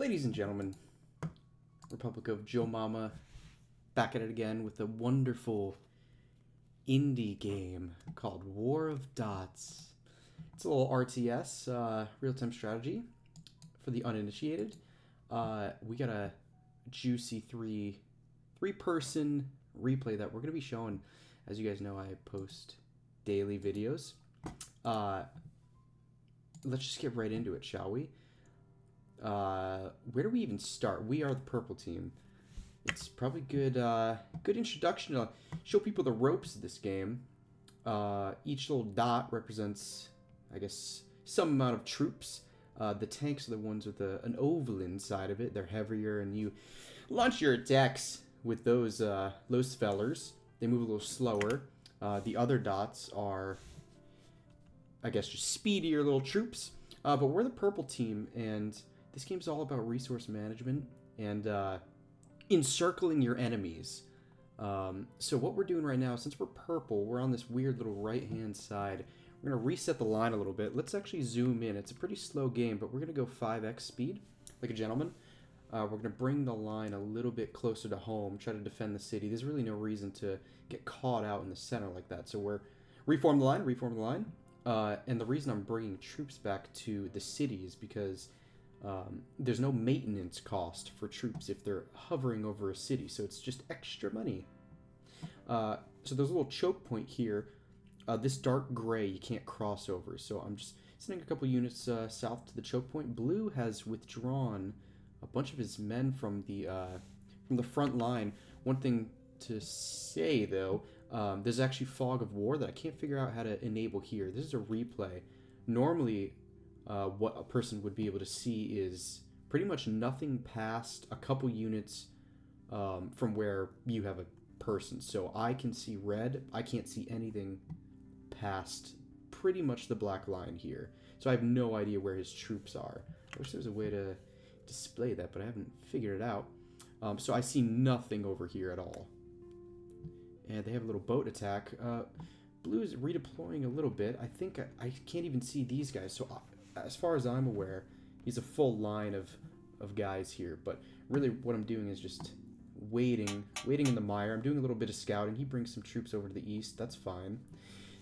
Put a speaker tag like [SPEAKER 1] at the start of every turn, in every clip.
[SPEAKER 1] Ladies and gentlemen, Republic of Joemama, back at it again with a wonderful indie game called War of Dots. It's a little RTS, real-time strategy for the uninitiated. We got a juicy three-person replay that we're going to be showing. As you guys know, I post daily videos. Let's just get right into it, shall we? Where do we even start? We are the purple team. It's probably good introduction to show people the ropes of this game. Each little dot represents, I guess, some amount of troops. The tanks are the ones with an oval inside of it. They're heavier, and you launch your attacks with those fellers. They move a little slower. The other dots are, I guess, just speedier little troops. But we're the purple team, and this game's all about resource management and encircling your enemies. So what we're doing right now, since we're purple, we're on this weird little right-hand side. We're going to reset the line a little bit. Let's actually zoom in. It's a pretty slow game, but we're going to go 5x speed, like a gentleman. We're going to bring the line a little bit closer to home, try to defend the city. There's really no reason to get caught out in the center like that. So we're reform the line. And the reason I'm bringing troops back to the city is because there's no maintenance cost for troops if they're hovering over a city, so it's just extra money. So there's a little choke point here. This dark gray you can't cross over, so I'm just sending a couple units south to the choke point. Blue has withdrawn a bunch of his men from the front line. One thing to say, though, there's actually fog of war that I can't figure out how to enable here. This is a replay. Normally, what a person would be able to see is pretty much nothing past a couple units from where you have a person. So I can see red. I can't see anything past pretty much the black line here. So I have no idea where his troops are. I wish there was a way to display that, but I haven't figured it out. So I see nothing over here at all. And they have a little boat attack. Blue is redeploying a little bit. I think I can't even see these guys. So as far as I'm aware, he's a full line of guys here. But really what I'm doing is just waiting in the mire. I'm doing a little bit of scouting. He brings some troops over to the east. That's fine.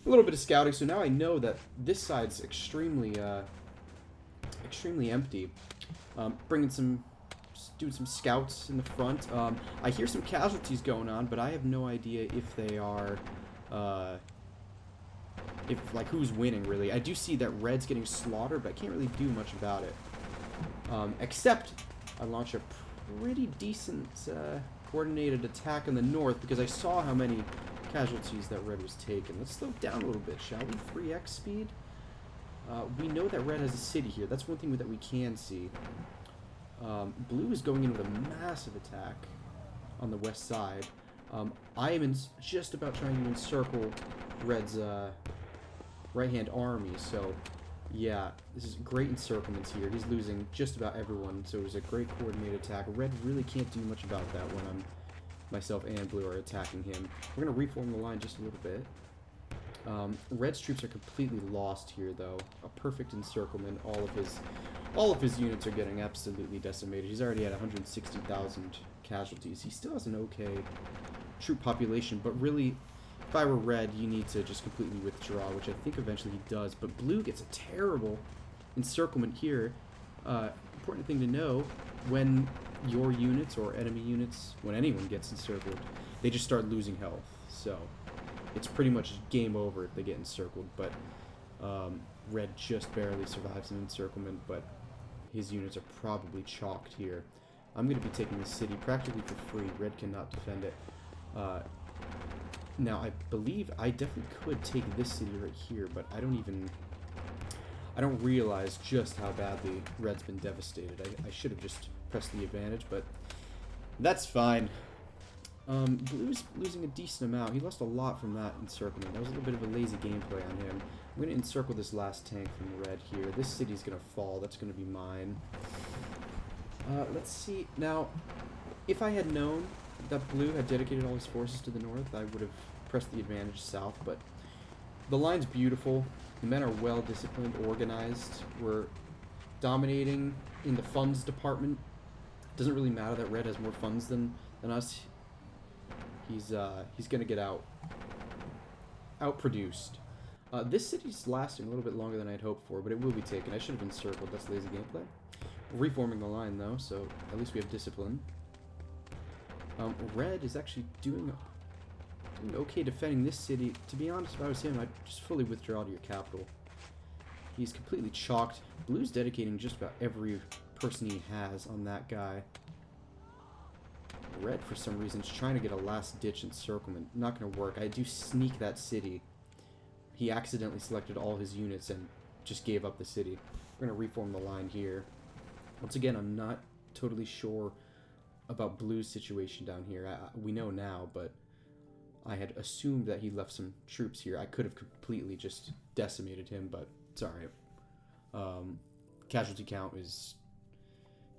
[SPEAKER 1] A little bit of scouting. So now I know that this side's extremely empty. Doing some scouts in the front. I hear some casualties going on, but I have no idea if they are, who's winning, really. I do see that red's getting slaughtered, but I can't really do much about it. Except I launch a pretty decent coordinated attack in the north because I saw how many casualties that red was taking. Let's slow down a little bit, shall we? 3x speed. We know that red has a city here. That's one thing that we can see. Blue is going in with a massive attack on the west side. I am just about trying to encircle red's right-hand army, so yeah, this is great encirclements here. He's losing just about everyone, so it was a great coordinated attack. Red really can't do much about that when myself and blue are attacking him. We're going to reform the line just a little bit. Red's troops are completely lost here, though. A perfect encirclement. All of his units are getting absolutely decimated. He's already at 160,000 casualties. He still has an okay troop population, but really, if I were red, you need to just completely withdraw, which I think eventually he does. But blue gets a terrible encirclement here. Important thing to know, when your units or enemy units, when anyone gets encircled, they just start losing health. So it's pretty much game over if they get encircled, but red just barely survives an encirclement, but his units are probably chalked here. I'm going to be taking the city practically for free. Red cannot defend it. Now, I believe I definitely could take this city right here, but I don't realize just how badly red's been devastated. I should have just pressed the advantage, but that's fine. Blue's losing a decent amount. He lost a lot from that encirclement. That was a little bit of a lazy gameplay on him. I'm going to encircle this last tank from red here. This city's going to fall. That's going to be mine. Let's see. Now, if I had known that blue had dedicated all his forces to the north, I would have pressed the advantage south, but the line's beautiful. The men are well disciplined, organized. We're dominating in the funds department. Doesn't really matter that red has more funds than us. He's gonna get outproduced. This city's lasting a little bit longer than I'd hoped for, but it will be taken. I should have encircled. That's lazy gameplay. Reforming the line though, so at least we have discipline. Red is actually doing okay defending this city. To be honest, if I was him, I'd just fully withdraw to your capital. He's completely chalked. Blue's dedicating just about every person he has on that guy. Red, for some reason, is trying to get a last-ditch encirclement. Not going to work. I do sneak that city. He accidentally selected all his units and just gave up the city. We're going to reform the line here. Once again, I'm not totally sure about Blue's situation down here. We know now, but I had assumed that he left some troops here. I could have completely just decimated him, but it's alright. Casualty count is...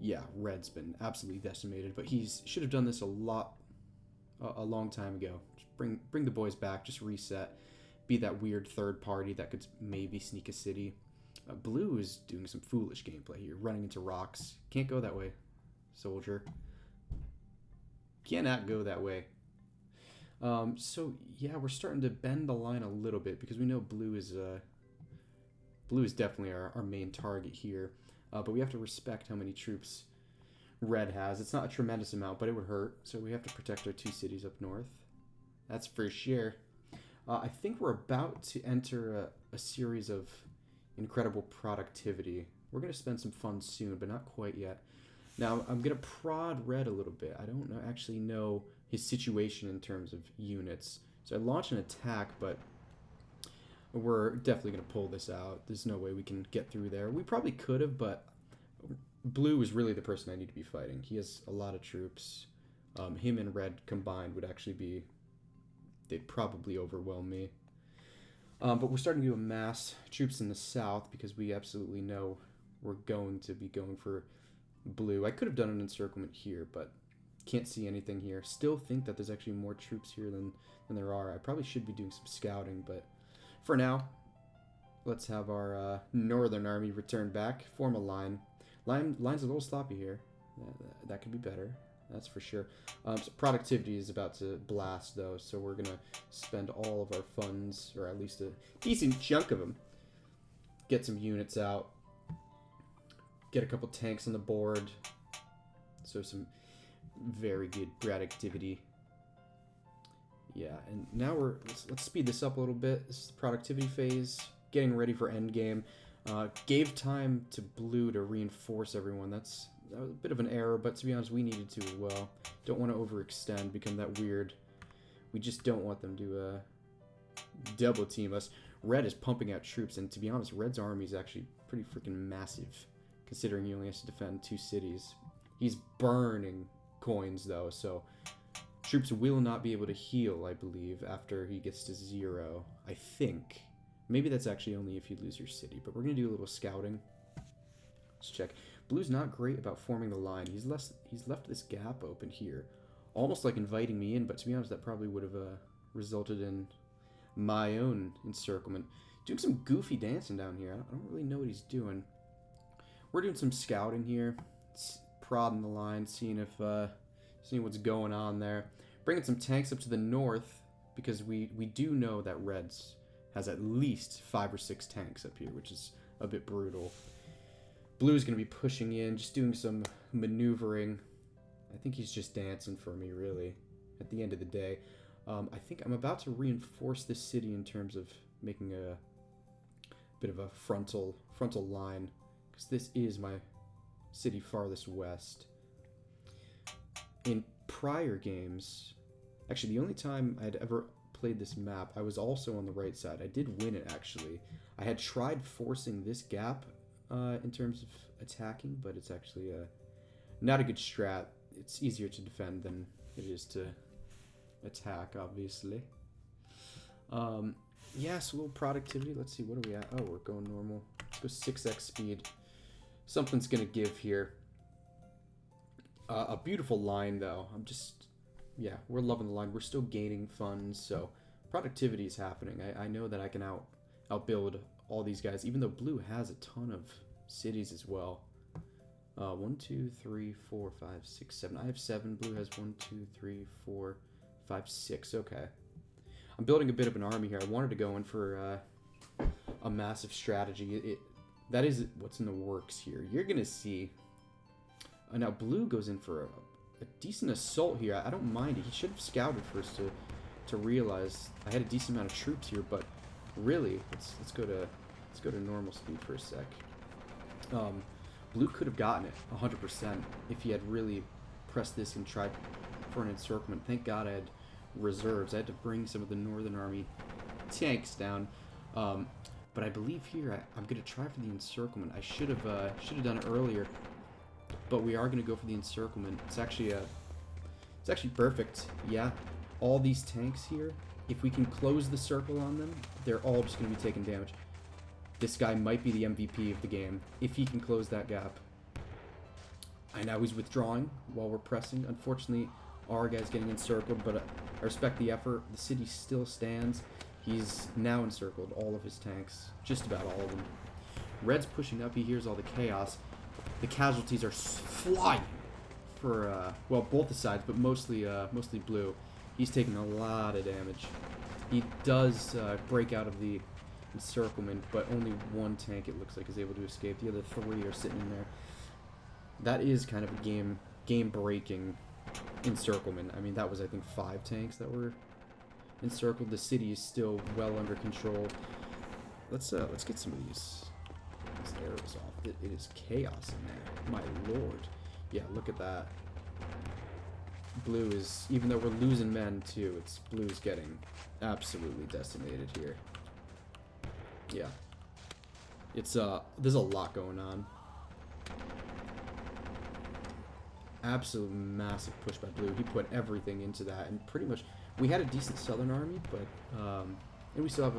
[SPEAKER 1] Yeah, Red's been absolutely decimated, but he should have done this a long time ago. Just bring the boys back, just reset. Be that weird third party that could maybe sneak a city. Blue is doing some foolish gameplay here, running into rocks. Can't go that way, soldier. Cannot go that way. So yeah, we're starting to bend the line a little bit because we know blue is definitely our main target here. But we have to respect how many troops red has. It's not a tremendous amount, but it would hurt. So we have to protect our 2 cities up north. That's for sure. I think we're about to enter a series of incredible productivity. We're going to spend some funds soon, but not quite yet. Now, I'm going to prod red a little bit. I don't actually know his situation in terms of units. So I launch an attack, but we're definitely going to pull this out. There's no way we can get through there. We probably could have, but blue is really the person I need to be fighting. He has a lot of troops. Him and red combined would actually be... They'd probably overwhelm me. But we're starting to amass troops in the south because we absolutely know we're going to be going for blue. I could have done an encirclement here, but can't see anything here. Still think that there's actually more troops here than there are. I probably should be doing some scouting, but for now, let's have our northern army return back. Form a line. Line's a little sloppy here. That could be better. That's for sure. So productivity is about to blast, though, so we're going to spend all of our funds, or at least a decent chunk of them. Get some units out. Get a couple tanks on the board. So some very good productivity. Yeah, and now let's speed this up a little bit. This is the productivity phase. Getting ready for endgame. Gave time to blue to reinforce everyone. That was a bit of an error, but to be honest, we needed to as well. Don't want to overextend, become that weird. We just don't want them to double team us. Red is pumping out troops, and to be honest, Red's army is actually pretty freaking massive, considering he only has to defend 2 cities. He's burning coins, though, so troops will not be able to heal, I believe, after he gets to 0. I think. Maybe that's actually only if you lose your city, but we're going to do a little scouting. Let's check. Blue's not great about forming the line. He's left this gap open here. Almost like inviting me in, but to be honest, that probably would have resulted in my own encirclement. Doing some goofy dancing down here. I don't really know what he's doing. We're doing some scouting here. Prodding the line, seeing what's going on there. Bringing some tanks up to the north, because we do know that Reds has at least 5 or 6 tanks up here, which is a bit brutal. Blue's going to be pushing in, just doing some maneuvering. I think he's just dancing for me, really, at the end of the day. I think I'm about to reinforce this city in terms of making a bit of a frontal line, because this is my city farthest west. In prior games, actually the only time I'd ever played this map, I was also on the right side. I did win it, actually. I had tried forcing this gap in terms of attacking, but it's actually not a good strat. It's easier to defend than it is to attack, obviously. Yeah, so a little productivity. Let's see, what are we at? Oh, we're going normal. Let's go 6x speed. Something's gonna give here. A beautiful line, though. Yeah, we're loving the line. We're still gaining funds, so productivity is happening. I know that I can outbuild all these guys, even though blue has a ton of cities as well. 1, 2, 3, 4, 5, 6, 7. I have 7. Blue has 1, 2, 3, 4, 5, 6. Okay. I'm building a bit of an army here. I wanted to go in for a massive strategy. That is what's in the works here. You're going to see... now, blue goes in for a decent assault here. I don't mind it. He should have scouted first to realize I had a decent amount of troops here, but really, let's go to normal speed for a sec. Blue could have gotten it 100% if he had really pressed this and tried for an encirclement. Thank God I had reserves. I had to bring some of the Northern Army tanks down. But I believe here I'm going to try for the encirclement. I should have done it earlier, but we are going to go for the encirclement. It's actually perfect. Yeah, all these tanks here, if we can close the circle on them, they're all just going to be taking damage. This guy might be the MVP of the game if he can close that gap. I know he's withdrawing while we're pressing. Unfortunately, our guy's getting encircled, but I respect the effort. The city still stands. He's now encircled all of his tanks, just about all of them. Red's pushing up. He hears all the chaos. The casualties are flying for, well, both the sides, but mostly blue. He's taking a lot of damage. He does break out of the encirclement, but only one tank, it looks like, is able to escape. The other 3 are sitting in there. That is kind of a game-breaking encirclement. I mean, that was, I think, 5 tanks that were encircled. The city is still well under control. Let's get some of these arrows off. It is chaos in there. My lord. Yeah, look at that. Blue is, even though we're losing men too, blue's getting absolutely decimated here. Yeah. There's a lot going on. Absolute massive push by blue. He put everything into that, and pretty much we had a decent southern army, but and we still have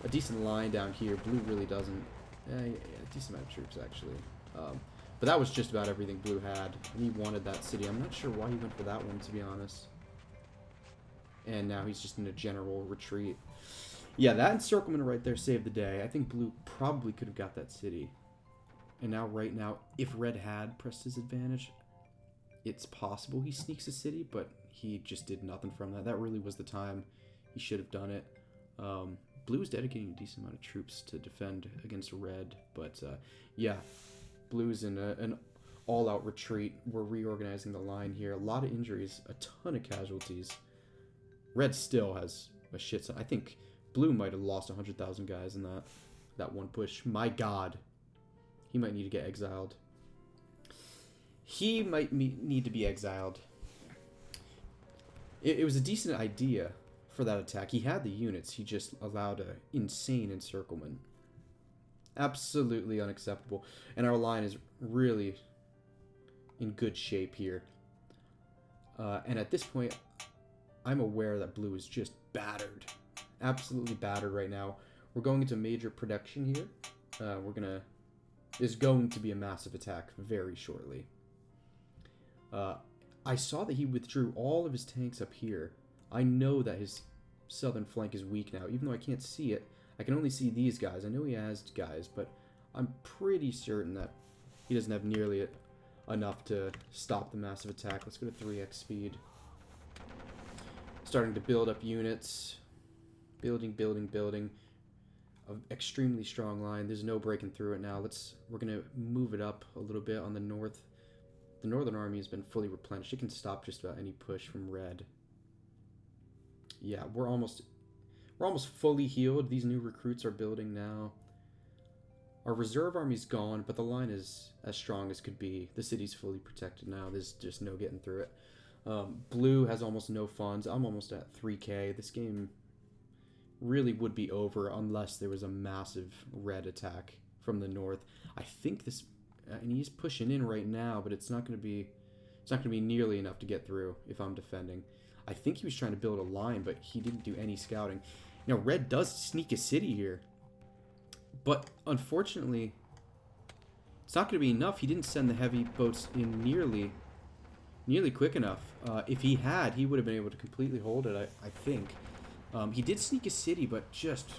[SPEAKER 1] a decent line down here. Blue really doesn't. A decent amount of troops actually. But that was just about everything blue had, and he wanted that city. I'm not sure why he went for that one, to be honest. And now he's just in a general retreat. Yeah, that encirclement right there saved the day. I think blue probably could have got that city. And now, right now, if red had pressed his advantage, it's possible he sneaks a city, but he just did nothing from that. That really was the time he should have done it. Blue is dedicating a decent amount of troops to defend against red, but yeah, blue's in an all-out retreat. We're reorganizing the line here. A lot of injuries, a ton of casualties. Red still has a shit ton. I think blue might have lost 100,000 guys in that one push. My God, he might need to get exiled. He might need to be exiled. It was a decent idea for that attack. He had the units. He just allowed an insane encirclement. Absolutely unacceptable. And our line is really in good shape here. And at this point, I'm aware that blue is just battered. Absolutely battered right now. We're going into major production here. There's going to be a massive attack very shortly. I saw that he withdrew all of his tanks up here. I know that his southern flank is weak now. Even though I can't see it, I can only see these guys. I know he has guys, but I'm pretty certain that he doesn't have nearly enough to stop the massive attack. Let's go to 3x speed. Starting to build up units. Building. An extremely strong line. There's no breaking through it now. We're going to move it up a little bit on the north. The northern army has been fully replenished. It can stop just about any push from red. Yeah, we're almost fully healed. These new recruits are building now. Our reserve army's gone, but the line is as strong as could be. The city's fully protected now. There's just no getting through it. Blue has almost no funds. I'm almost at 3k. This game really would be over unless there was a massive red attack from the north. I think this, and he's pushing in right now, but it's not going to be nearly enough to get through if I'm defending. I think he was trying to build a line, but he didn't do any scouting. Now, red does sneak a city here, but unfortunately, it's not going to be enough. He didn't send the heavy boats in nearly quick enough. If he had, he would have been able to completely hold it, I think. He did sneak a city, but just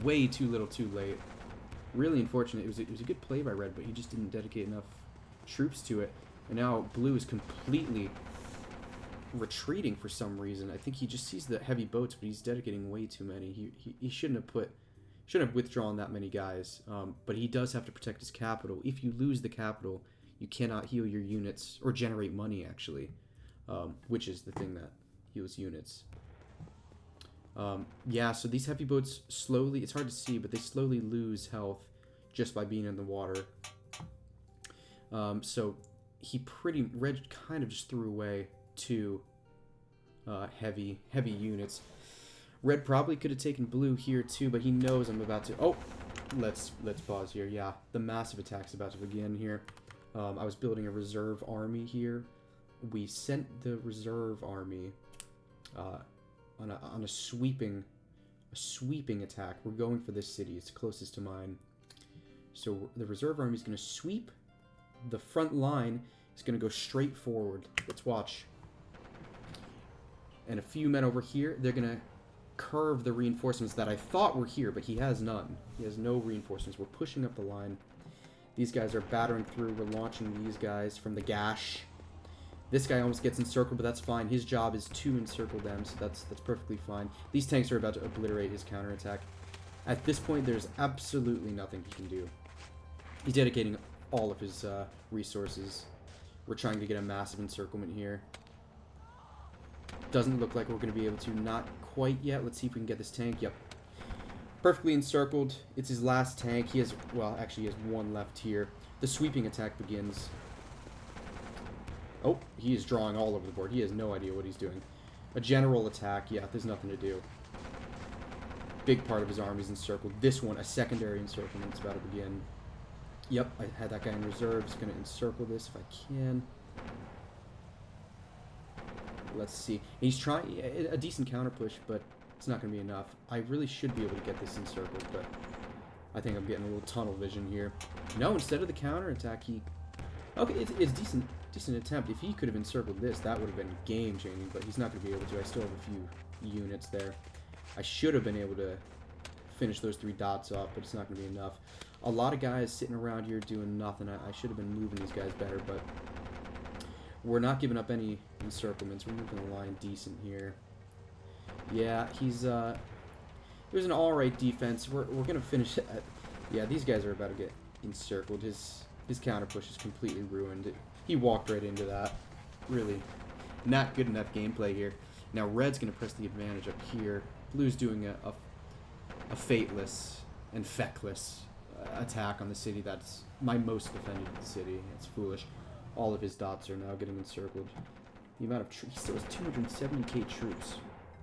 [SPEAKER 1] way too little too late. Really unfortunate. It was a good play by red, but he just didn't dedicate enough troops to it. And now blue is completely retreating for some reason. I think he just sees the heavy boats, but he's dedicating way too many. He shouldn't have withdrawn that many guys. But he does have to protect his capital. If you lose the capital, you cannot heal your units or generate money actually, which is the thing that heals units. Yeah, so these heavy boats slowly, it's hard to see, but they slowly lose health just by being in the water. So Red kind of just threw away 2 heavy units. Red probably could have taken blue here too, but he knows I'm about to, oh, let's pause here. Yeah, the massive attack's about to begin here. I was building a reserve army here. We sent the reserve army, on a sweeping attack. We're going for this city. It's closest to mine. So the reserve army is going to sweep. The front line is going to go straight forward. Let's watch. And a few men over here, they're going to curve the reinforcements that I thought were here, but he has none. He has no reinforcements. We're pushing up the line. These guys are battering through. We're launching these guys from the gash. This guy almost gets encircled, but that's fine. His job is to encircle them, so that's perfectly fine. These tanks are about to obliterate his counterattack. At this point, there's absolutely nothing he can do. He's dedicating all of his resources. We're trying to get a massive encirclement here. Doesn't look like we're going to be able to. Not quite yet. Let's see if we can get this tank. Yep. Perfectly encircled. It's his last tank. He has, well, actually he has 1 left here. The sweeping attack begins. Oh, he is drawing all over the board. He has no idea what he's doing. A general attack. Yeah, there's nothing to do. Big part of his army is encircled. This one, a secondary encirclement, is about to begin. Yep, I had that guy in reserve. Just going to encircle this if I can. Let's see. He's trying a decent counter push, but it's not going to be enough. I really should be able to get this encircled, but I think I'm getting a little tunnel vision here. No, instead of the counter attack, he... Okay, it's decent attempt. If he could have encircled this, that would have been game-changing, but he's not going to be able to. I still have a few units there. I should have been able to finish those 3 dots off, but it's not going to be enough. A lot of guys sitting around here doing nothing. I should have been moving these guys better, but we're not giving up any encirclements. We're moving the line decent here. Yeah, he's it was an alright defense. We're gonna finish it at, yeah, these guys are about to get encircled. His counter push is completely ruined. He walked right into that. Really not good enough gameplay here. Now red's gonna press the advantage up here. Blue's doing a fateless and feckless attack on the city. That's my most defended city. It's foolish. All of his dots are now getting encircled. The amount of troops, he still has 270k troops.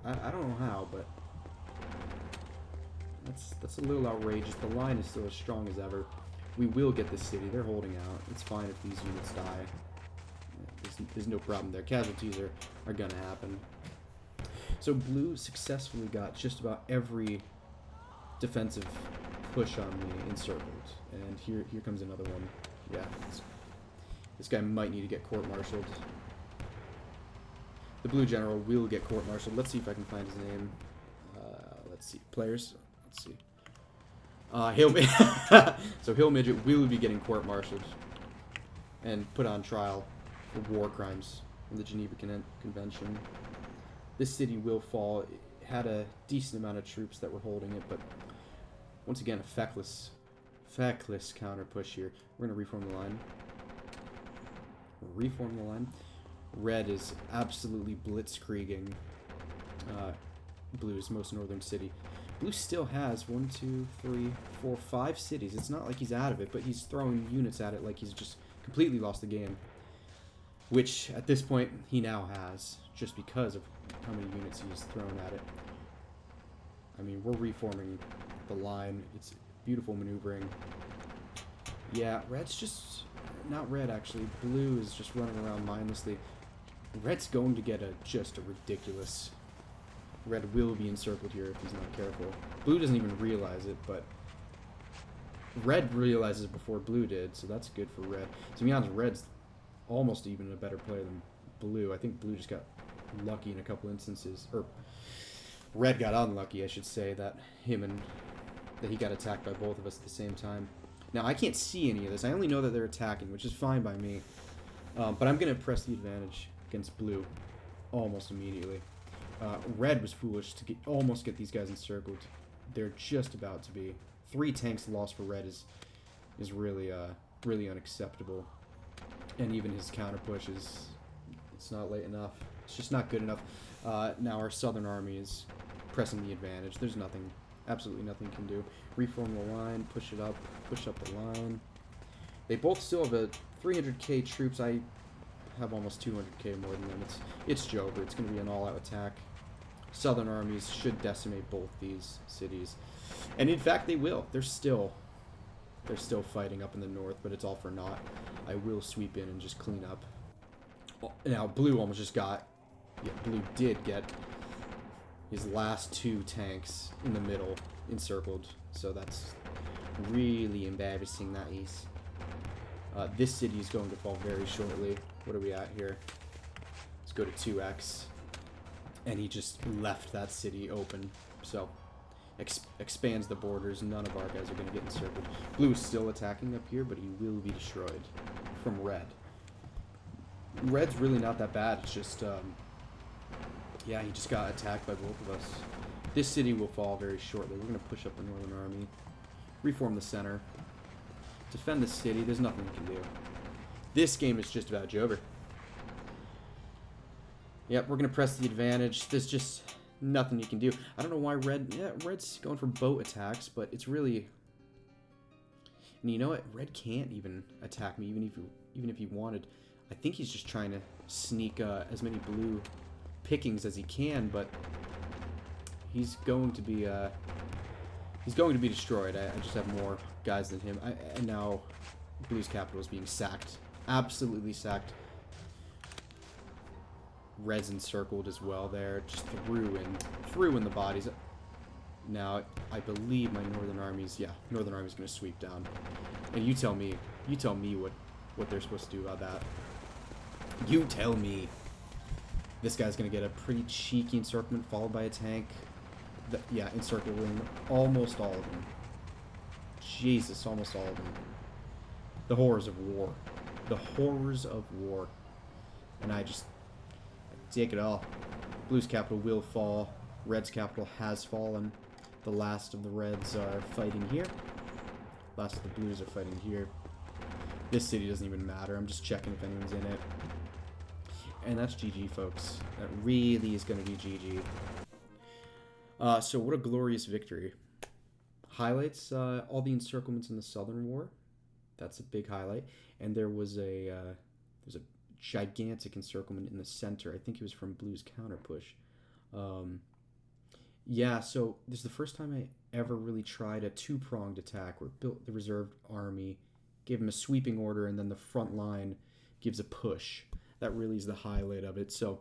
[SPEAKER 1] I don't know how, but that's a little outrageous. The line is still as strong as ever. We will get this city. They're holding out. It's fine if these units die. There's no problem there. Casualties are gonna happen. So blue successfully got just about every defensive push on me encircled. And here comes another one. Yeah, this guy might need to get court-martialed. The blue general will get court-martialed. Let's see if I can find his name. Let's see. Players. Let's see. So Hill Midget will be getting court-martialed and put on trial for war crimes in the Geneva Convention. This city will fall. It had a decent amount of troops that were holding it, but once again, a feckless counter push here. We're going to reform the line. Red is absolutely blitzkrieging Blue's most northern city. Blue still has 1, 2, 3, 4, 5 cities. It's not like he's out of it, but he's throwing units at it like he's just completely lost the game. Which, at this point, he now has, just because of how many units he's thrown at it. I mean, we're reforming the line. It's beautiful maneuvering. Yeah, red's just... Not red, actually. Blue is just running around mindlessly. Red's going to get just a ridiculous... Red will be encircled here if he's not careful. Blue doesn't even realize it, but... Red realizes it before Blue did, so that's good for Red. To be honest, Red's almost even a better player than Blue. I think Blue just got lucky in a couple instances. Or, Red got unlucky, I should say, that he got attacked by both of us at the same time. Now, I can't see any of this. I only know that they're attacking, which is fine by me. But I'm going to press the advantage against blue almost immediately. Red was foolish to almost get these guys encircled. They're just about to be. 3 tanks lost for red is really really unacceptable. And even his counter push it's not late enough. It's just not good enough. Now our southern army is pressing the advantage. There's nothing, absolutely nothing you can do. Reform the line, push up the line. They both still have a 300k troops. I have almost 200k more than them. It's Jover. It's going to be an all-out attack. Southern armies should decimate both these cities, and in fact they will. They're still fighting up in the north, but it's all for naught. I will sweep in and just clean up. Now blue almost just got, yeah, blue did get his last 2 tanks in the middle encircled, so that's really embarrassing. That is. This city is going to fall very shortly. What are we at here? Let's go to 2x. And he just left that city open. So, expands the borders. None of our guys are going to get encircled. Blue is still attacking up here, but he will be destroyed from red. Red's really not that bad. It's just, yeah, he just got attacked by both of us. This city will fall very shortly. We're going to push up the northern army. Reform the center. Defend the city. There's nothing we can do. This game is just about Jover. Yep, we're going to press the advantage. There's just nothing you can do. I don't know why red's going for boat attacks, but it's really... And you know what? Red can't even attack me, even if he wanted. I think he's just trying to sneak as many blue pickings as he can, but he's going to be destroyed. I just have more guys than him. And now blue's capital is being sacked. Absolutely sacked. Red's encircled as well there. Just threw in the bodies. Now, I believe my northern army's, yeah, northern army's going to sweep down. And you tell me what they're supposed to do about that. You tell me. This guy's going to get a pretty cheeky encirclement followed by a tank. Yeah, encircling almost all of them. Jesus, almost all of them. The horrors of war. The horrors of war. And I take it all. Blue's capital will fall. Red's capital has fallen. The last of the Reds are fighting here. Last of the Blues are fighting here. This city doesn't even matter. I'm just checking if anyone's in it. And that's GG, folks. That really is going to be GG. So what a glorious victory. Highlights, all the encirclements in the Southern War. That's a big highlight. And there was a gigantic encirclement in the center. I think it was from Blue's counter push. Yeah, so this is the first time I ever really tried a 2-pronged attack where built the reserved army, gave him a sweeping order, and then the front line gives a push. That really is the highlight of it. So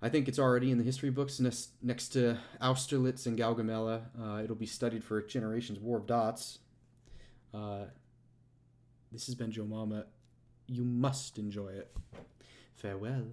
[SPEAKER 1] I think it's already in the history books next to Austerlitz and Gaugamela. It'll be studied for generations. War of Dots. This has been Joemama. You must enjoy it. Farewell.